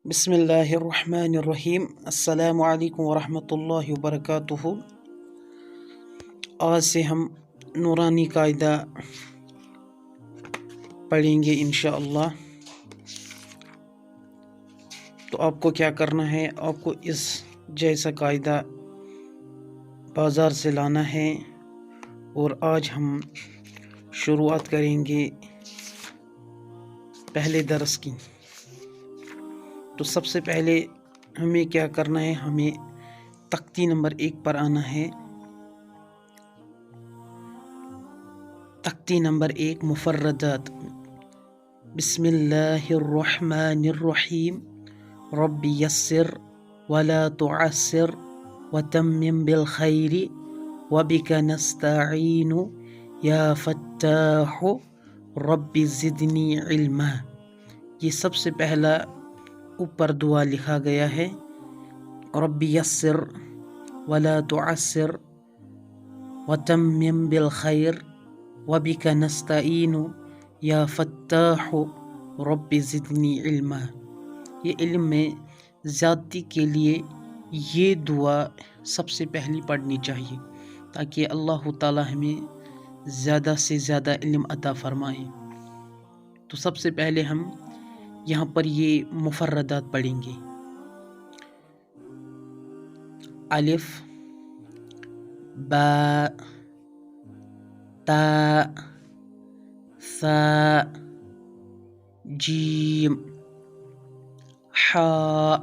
بسم اللہ الرحمن الرحیم۔ السلام علیکم ورحمۃ اللہ وبرکاتہ۔ آج سے ہم نورانی قاعدہ پڑھیں گے انشاءاللہ۔ تو آپ کو کیا کرنا ہے، آپ کو اس جیسا قاعدہ بازار سے لانا ہے، اور آج ہم شروعات کریں گے پہلے درس کی۔ تو سب سے پہلے ہمیں کیا کرنا ہے، ہمیں تختی نمبر 1 پر آنا ہے۔ تختی نمبر 1 مفردات۔ بسم اللہ الرحمن الرحیم، رب یسر ولا تعسر وتمم بالخیر وبک نستعین یا فتاح رب زدنی علما۔ یہ سب سے پہلا اوپر دعا لکھا گیا ہے، رب یسر ولا تعسر وتمم بالخیر وبک نستعین یا فتاح رب زدنی علما۔ یہ علم میں زیادتی کے لیے یہ دعا سب سے پہلی پڑھنی چاہیے، تاکہ اللہ تعالی ہمیں زیادہ سے زیادہ علم عطا فرمائے۔ تو سب سے پہلے ہم یہاں پر یہ مفردات پڑھیں گے۔ الف، با، تا، ثا، جیم، حا،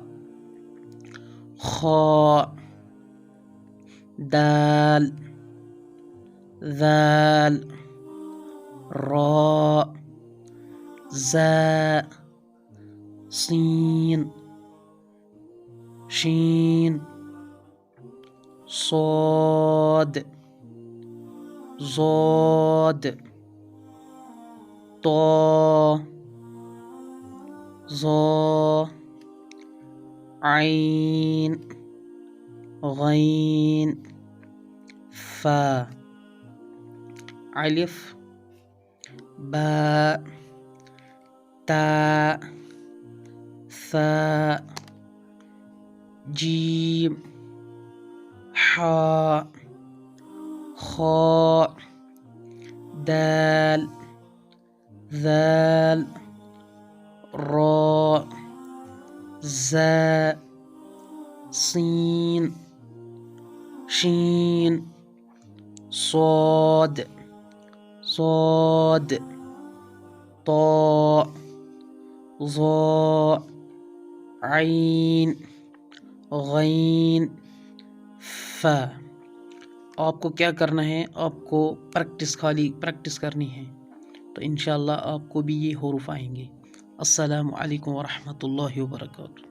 خا، دال، ذال، را، زا، سین، شین، صاد، ضاد، طا، ظا، عین، غین، فا۔ الف، با، تا، ثا، جیم، حا، خا، دال، ذال، را، زا، سین، شین، صاد، ضاد، طا، ظا، عین، غین، فا۔ آپ کو کیا کرنا ہے، آپ کو پریکٹس کرنی ہے، تو انشاءاللہ آپ کو بھی یہ حروف آئیں گے۔ السلام علیکم ورحمۃ اللہ وبرکاتہ۔